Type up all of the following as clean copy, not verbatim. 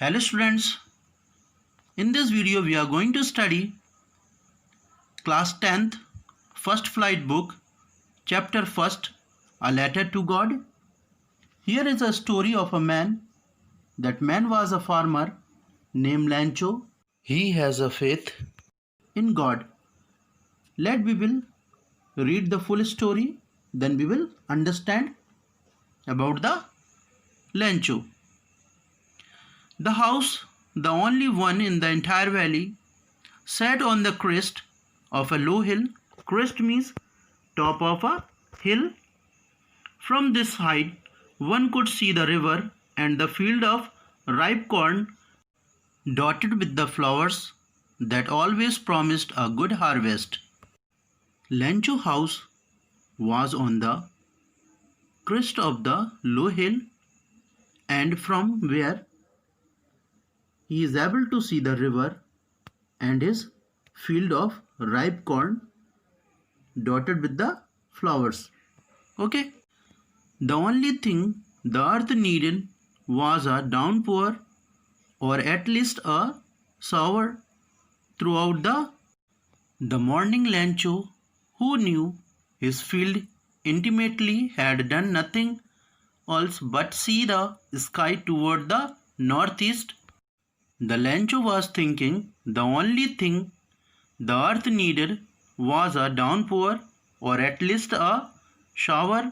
Hello students, in this video we are going to study class 10th first flight book chapter 1st A Letter to God. Here is a story of a man. That man was a farmer named Lancho. He has a faith in God. We will read the full story, then we will understand about the Lancho. The house, the only one in the entire valley, sat on the crest of a low hill. Crest means top of a hill. From this height, one could see the river and the field of ripe corn dotted with the flowers that always promised a good harvest. Lancho house was on the crest of the low hill, and from where he is able to see the river and his field of ripe corn dotted with the flowers. Okay. The only thing the earth needed was a downpour, or at least a shower throughout the morning. Lancho, who knew his field intimately, had done nothing else but see the sky toward the northeast. The Lancho was thinking the only thing the earth needed was a downpour, or at least a shower.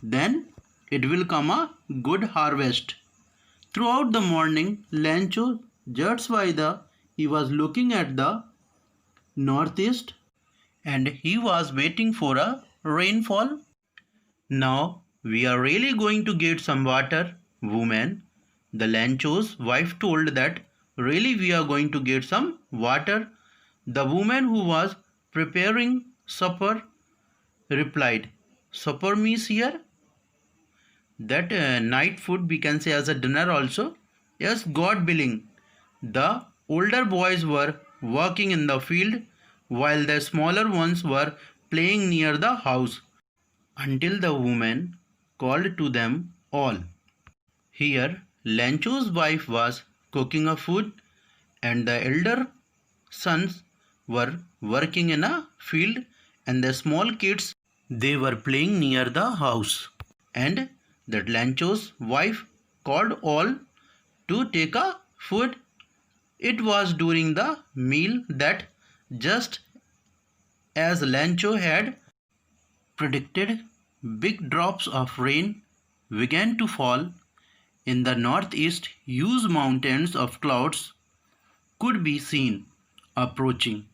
Then it will come a good harvest. Throughout the morning, Lancho, just by he was looking at the northeast, and he was waiting for a rainfall. Now we are really going to get some water, woman. The Lancho's wife told that really we are going to get some water. The woman who was preparing supper replied, supper means here that night food, we can say as a dinner also. Yes, God willing. The older boys were working in the field while the smaller ones were playing near the house, until the woman called to them all. Here Lancho's wife was cooking a food, and the elder sons were working in a field, and the small kids, they were playing near the house. And that Lancho's wife called all to take a food. It was during the meal that, just as Lancho had predicted, big drops of rain began to fall. In the northeast, huge mountains of clouds could be seen approaching.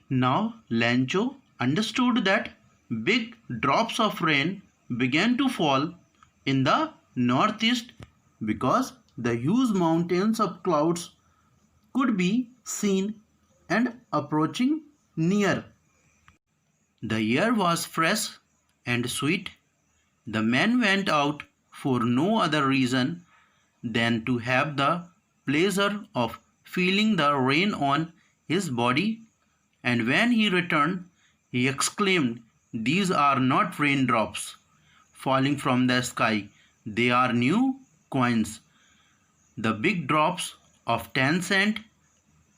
Now Lancho understood that big drops of rain began to fall in the northeast because the huge mountains of clouds could be seen and approaching near. The air was fresh and sweet. The man went out for no other reason than to have the pleasure of feeling the rain on his body, and when he returned, he exclaimed, "These are not raindrops falling from the sky, they are new coins. The big drops of 10-cent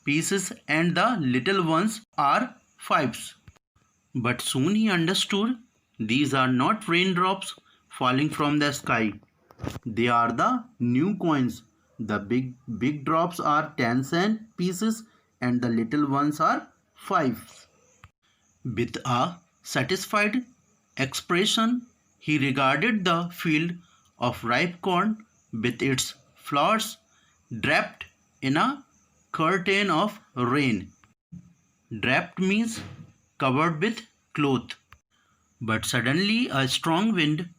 pieces and the little ones are fives." But soon he understood these are not raindrops falling from the sky. They are the new coins. The big drops are 10-cent pieces and the little ones are fives. With a satisfied expression, he regarded the field of ripe corn with its flowers draped in a curtain of rain. Draped means covered with cloth. But suddenly a strong wind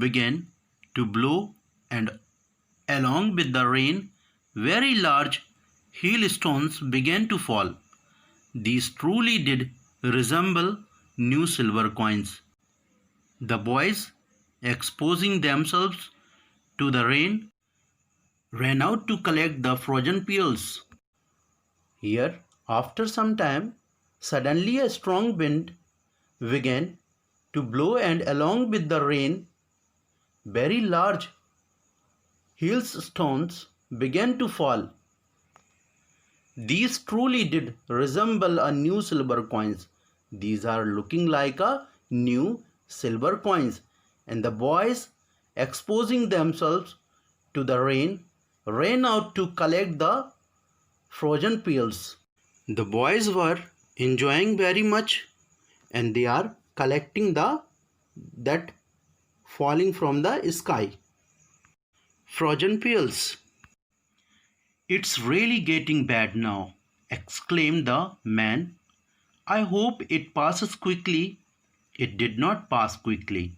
began to blow, and along with the rain, very large hailstones began to fall. These truly did resemble new silver coins. The boys, exposing themselves to the rain, ran out to collect the frozen pearls. Here, after some time, suddenly a strong wind began to blow, and along with the rain, very large hailstones began to fall. These truly did resemble a new silver coins. These are looking like a new silver coins. And the boys, exposing themselves to the rain, ran out to collect the frozen peels. The boys were enjoying very much, and they are collecting that falling from the sky. Frozen peels. It's really getting bad now, exclaimed the man. I hope it passes quickly. It did not pass quickly.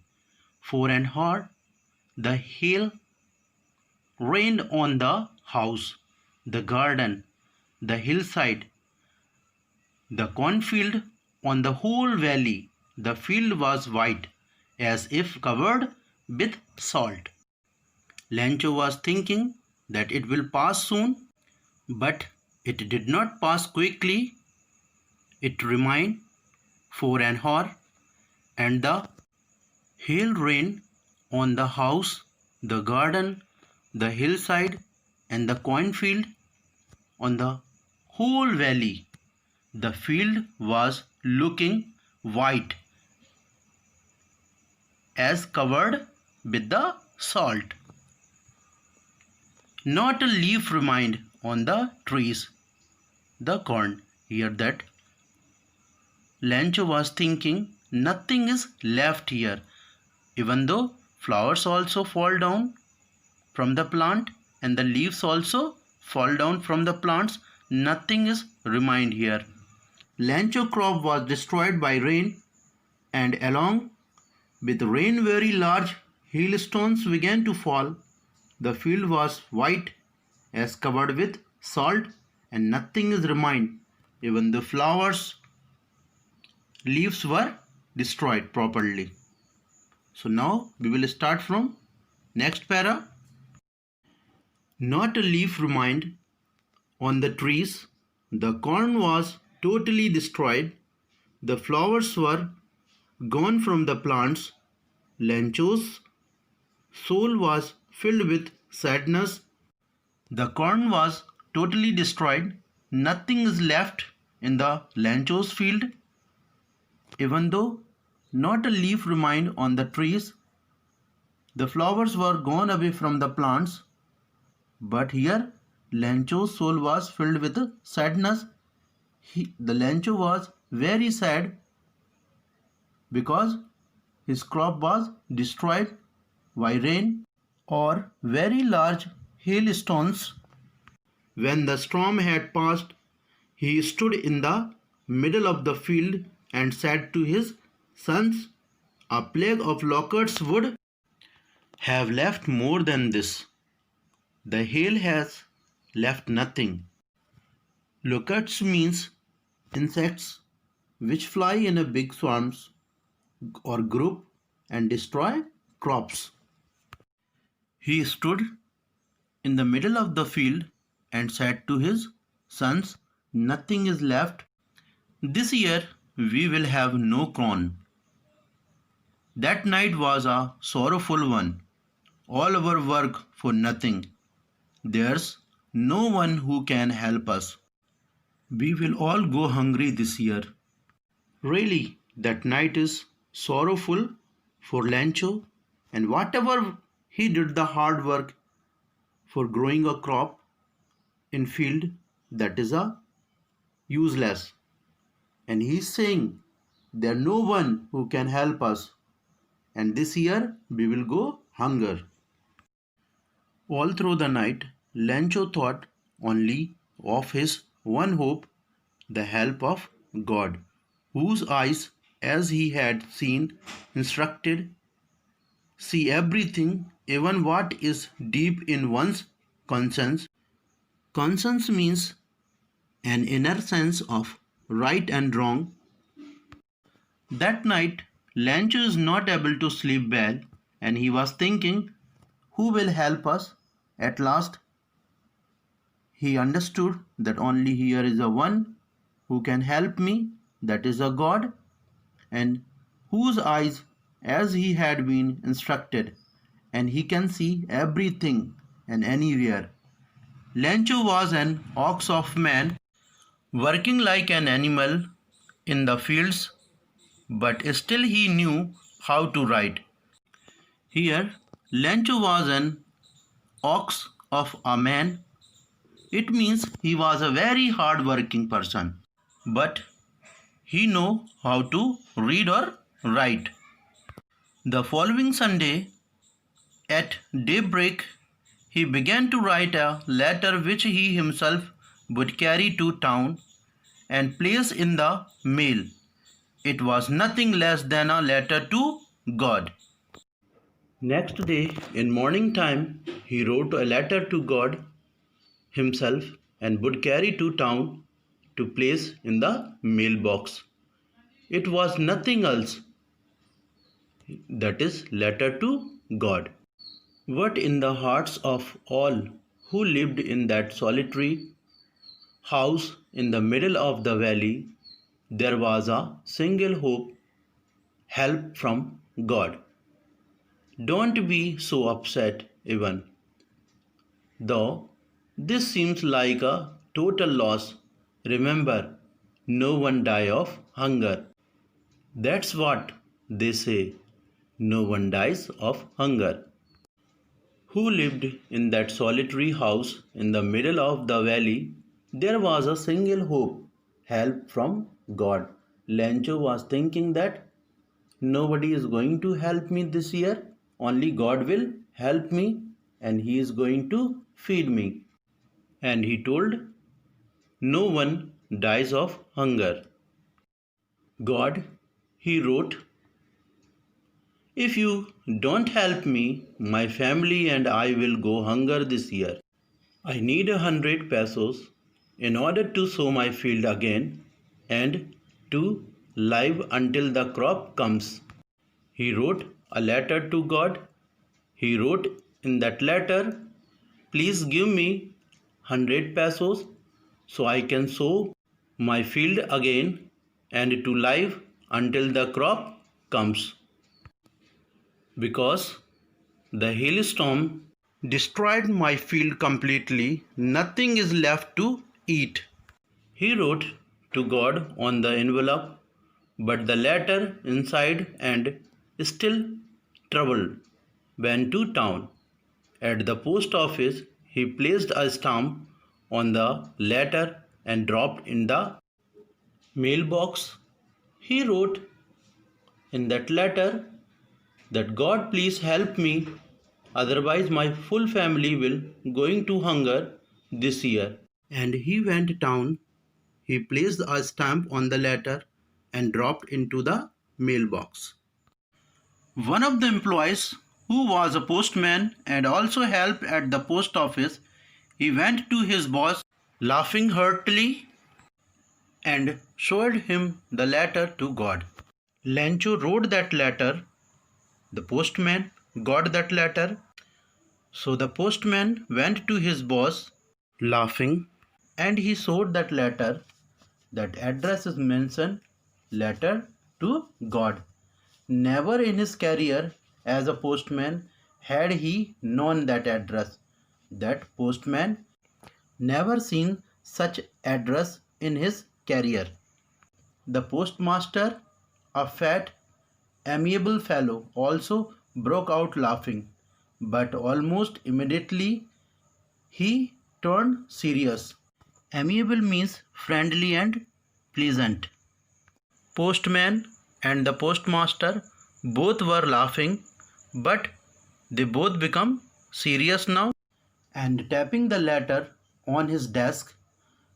For an hour, the hail rained on the house, the garden, the hillside, the cornfield, on the whole valley. The field was white, as if covered with salt. Lancho was thinking that it will pass soon, but it did not pass quickly. It remained for an hour, and the hail rain on the house, the garden, the hillside, and the cornfield, on the whole valley. The field was looking white, as covered with the salt. Not a leaf remained on the trees. The corn. Hear that? Lancho was thinking, nothing is left here. Even though flowers also fall down from the plant and the leaves also fall down from the plants, nothing is remained here. Lancho crop was destroyed by rain, and along with rain very large hailstones began to fall. The field was white, as covered with salt, and nothing is remained. Even the flowers, leaves were destroyed properly. So now we will start from next para. Not a leaf remained on the trees. The corn was totally destroyed. The flowers were gone from the plants. Lancho's soul was filled with sadness. The corn was totally destroyed. Nothing is left in the Lancho's field. Even though not a leaf remained on the trees, the flowers were gone away from the plants. But here, Lancho's soul was filled with sadness. The Lancho was very sad because his crop was destroyed by rain or very large hailstones. When the storm had passed, he stood in the middle of the field and said to his sons, a plague of locusts would have left more than this. The hail has left nothing. Locusts means insects which fly in a big swarms or group and destroy crops. He stood in the middle of the field and said to his sons, nothing is left. This year we will have no corn. That night was a sorrowful one. All our work for nothing. There's no one who can help us. We will all go hungry this year. Really, that night is sorrowful for Lancho, and whatever he did the hard work for growing a crop in field, that is a useless. And he's saying there no one who can help us, and this year we will go hunger. All through the night, Lancho thought only of his one hope, the help of God, whose eyes, as he had seen, instructed, see everything, even what is deep in one's conscience. Conscience means an inner sense of right and wrong. That night, Lancho is not able to sleep well, and he was thinking, who will help us? At last, he understood that only here is a one who can help me, that is a God, and whose eyes, as he had been instructed, and he can see everything and anywhere, Lencho was an ox of man, working like an animal in the fields, but still he knew how to ride. Here, Lencho was an ox of a man. It means he was a very hard working person, but he know how to read or write. The following Sunday, at daybreak, he began to write a letter which he himself would carry to town and place in the mail. It was nothing less than a letter to God. Next day, in morning time, he wrote a letter to God himself and would carry to town to place in the mailbox. It was nothing else, that is, letter to God. What in the hearts of all who lived in that solitary house in the middle of the valley, there was a single hope: help from God. Don't be so upset, even though this seems like a total loss. Remember, no one dies of hunger. That's what they say. No one dies of hunger. Who lived in that solitary house in the middle of the valley, there was a single hope: help from God. Lencho was thinking that nobody is going to help me this year, only God will help me and He is going to feed me. And he told, no one dies of hunger. God, he wrote, if you don't help me, my family and I will go hunger this year. I need 100 pesos in order to sow my field again and to live until the crop comes. He wrote a letter to God. He wrote in that letter, please give me 100 pesos so I can sow my field again and to live until the crop comes. Because the hailstorm destroyed my field completely, nothing is left to eat. He wrote to God on the envelope, but the letter inside and still troubled went to town. At the post office, he placed a stamp on the letter and dropped in the mailbox. He wrote in that letter that God please help me, otherwise my full family will going to hunger this year. And he went down. He placed a stamp on the letter and dropped into the mailbox. One of the employees, who was a postman and also helped at the post office, he went to his boss laughing heartily and showed him the letter to God. Lencho wrote that letter. The postman got that letter. So the postman went to his boss laughing and he showed that letter. That address is mentioned, letter to God. Never in his career as a postman had he known that address. That postman never seen such address in his career. The postmaster, a fat, amiable fellow, also broke out laughing, but almost immediately he turned serious. Amiable means friendly and pleasant. Postman and the postmaster both were laughing, but they both become serious now, and tapping the letter on his desk,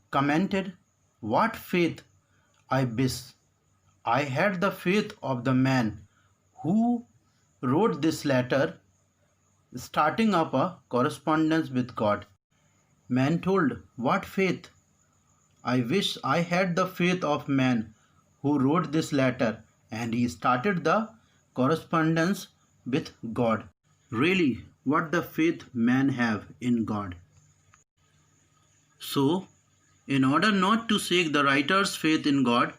commented, what faith I wish I had the faith of the man who wrote this letter, starting up a correspondence with God. Man told, what faith? I wish I had the faith of man who wrote this letter, and he started the correspondence with God. Really, what the faith man have in God. So, in order not to shake the writer's faith in God,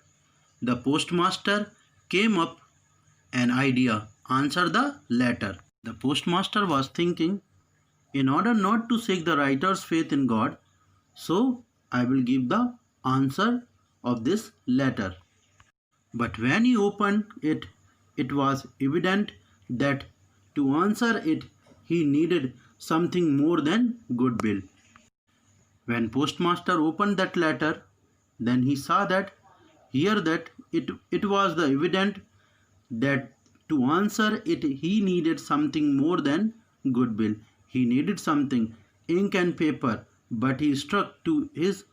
the postmaster came up an idea, answer the letter. The postmaster was thinking, In order not to shake the writer's faith in God, so I will give the answer of this letter. But when he opened it, it was evident that to answer it, he needed something more than goodwill. When postmaster opened that letter, then he saw that here that it was the evident that to answer it he needed something more than goodwill. He needed something, ink and paper, but he stuck to his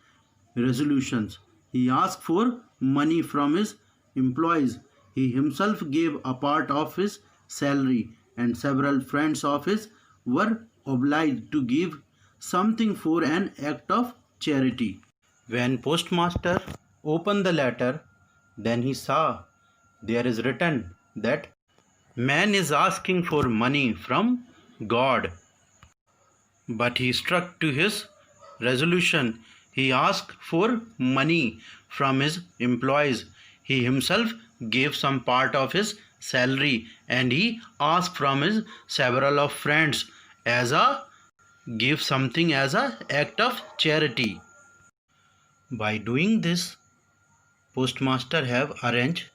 resolutions. He asked for money from his employees. He himself gave a part of his salary, and several friends of his were obliged to give something for an act of charity. When postmaster opened the letter, then he saw there is written that man is asking for money from God. But he stuck to his resolution. He asked for money from his employees. He himself gave some part of his salary, and he asked from his several of friends as a give something as a act of charity. By doing this, postmaster have arranged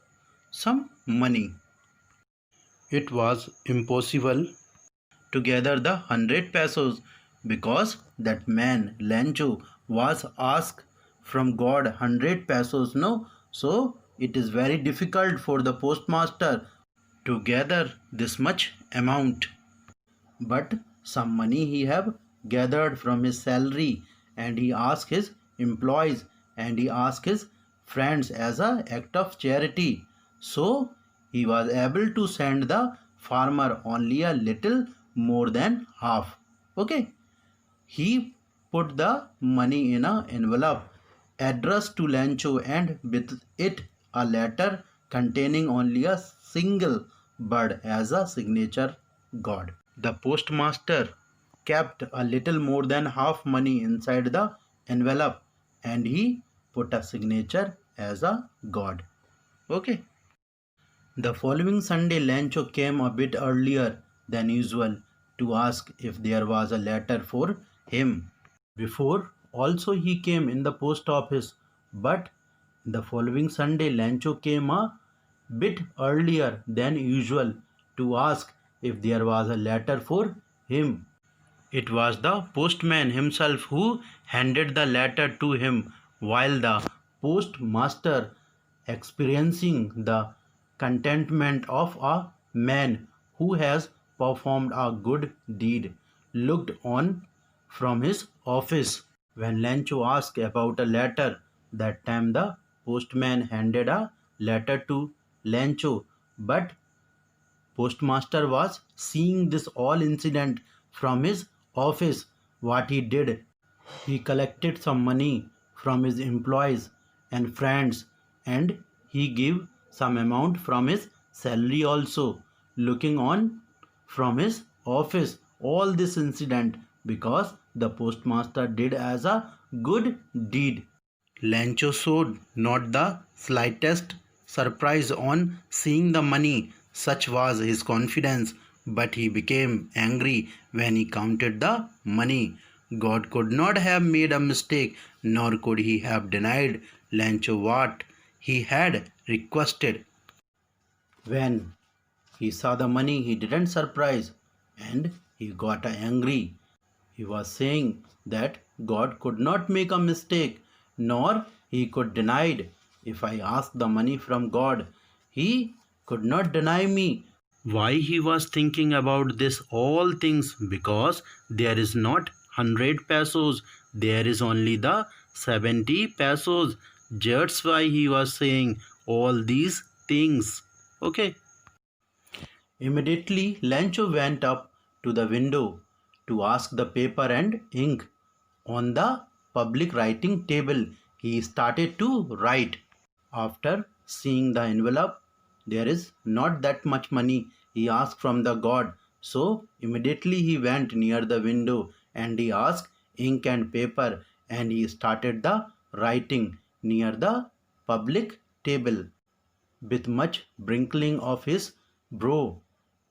some money. It was impossible to gather the 100 pesos because that man Lancho was asked from God 100 pesos, no? So it is very difficult for the postmaster to gather this much amount. But some money he have gathered from his salary, and he asked his employees and he asked his friends as a act of charity. So he was able to send the farmer only a little more than half. Okay. He put the money in an envelope addressed to Lancho, and with it a letter containing only a single bird as a signature God. The postmaster kept a little more than half money inside the envelope, and he put a signature as a God. Okay. The following Sunday, Lancho came a bit earlier than usual to ask if there was a letter for him. Before also he came in the post office, but the following Sunday Lancho came a bit earlier than usual to ask if there was a letter for him. It was the postman himself who handed the letter to him, while the postmaster, experiencing the contentment of a man who has performed a good deed, looked on from his office. When Lancho asked about a letter, that time the postman handed a letter to Lancho, but postmaster was seeing this all incident from his office. What he did, he collected some money from his employees and friends, and he gave some amount from his salary also, looking on from his office all this incident because the postmaster did as a good deed. Lancho showed not the slightest surprise on seeing the money, such was his confidence, but he became angry when he counted the money. God could not have made a mistake, nor could he have denied Lancho what he had requested. When he saw the money, he didn't surprise and he got angry. He was saying that God could not make a mistake, nor he could deny it. If I asked the money from God, he could not deny me. Why he was thinking about this all things? Because there is not 100 pesos, there is only the 70 pesos. That's why he was saying all these things. Okay. Immediately, Lancho went up to the window to ask the paper and ink. On the public writing table, he started to write. After seeing the envelope, there is not that much money he asked from the God. So immediately he went near the window and he asked ink and paper, and he started the writing near the public table. With much wrinkling of his brow,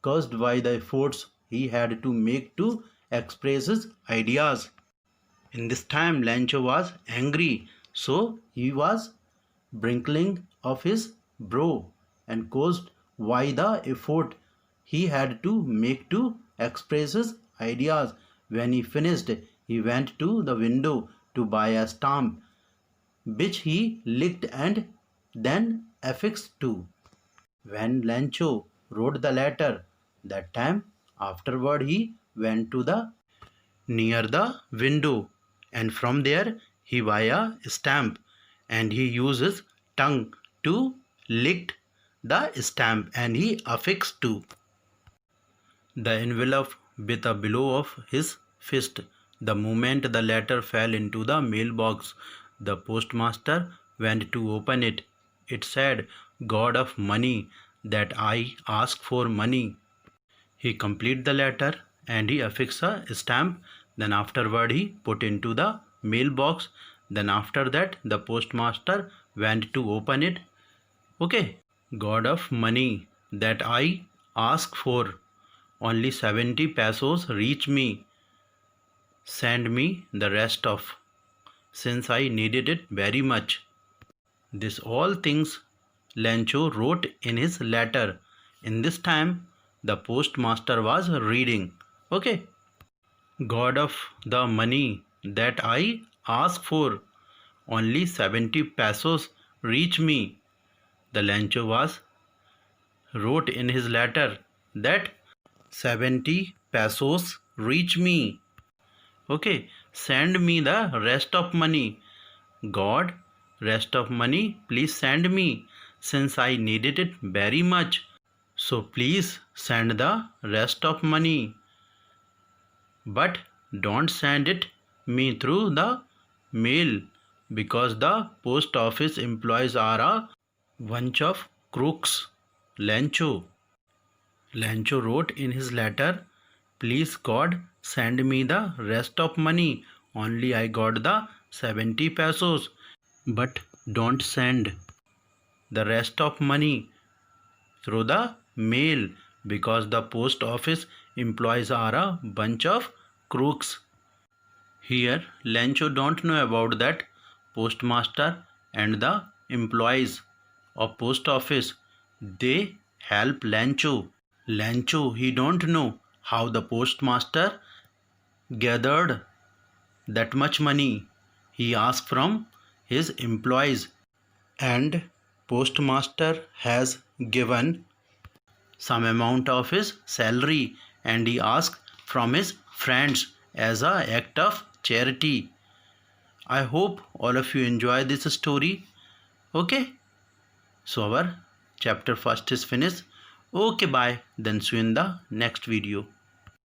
caused by the efforts he had to make to express his ideas. In this time, Lancho was angry, so he was brinkling of his brow and caused why the effort he had to make to express his ideas. When he finished, he went to the window to buy a stamp, which he licked and then affixed to. When Lancho wrote the letter, that time afterward he went to the near the window, and from there he buy a stamp, and he uses tongue to lick the stamp, and he affixed to the envelope with a blow of his fist. The moment the letter fell into the mailbox, the postmaster went to open it. It said, "God of money, that I ask for money." He completed the letter and he affixed a stamp. Then afterward he put into the mailbox. Then after that the postmaster went to open it. Okay. God of money, that I ask for, only 70 pesos reach me. Send me the rest of, since I needed it very much. This all things Lancho wrote in his letter. In this time, the postmaster was reading. Okay. God of the money, that I ask for, only 70 pesos reach me. The Lancho was wrote in his letter that 70 pesos reach me. Okay, send me the rest of money. God, rest of money, please send me, since I needed it very much. So please send the rest of money. But don't send it me through the mail, because the post office employees are a bunch of crooks. Lancho wrote in his letter, "Please God, send me the rest of money. Only I got the 70 pesos. But don't send the rest of money through the mail, because the post office employees are a bunch of crooks." Here Lancho don't know about that postmaster and the employees of post office. They help Lancho. Lancho, he don't know how the postmaster gathered that much money. He asked from his employees, and postmaster has given some amount of his salary, and he asked from his friends as a act of charity. I hope all of you enjoy this story. Okay, so our chapter first is finished. Okay, bye, then see you in the next video.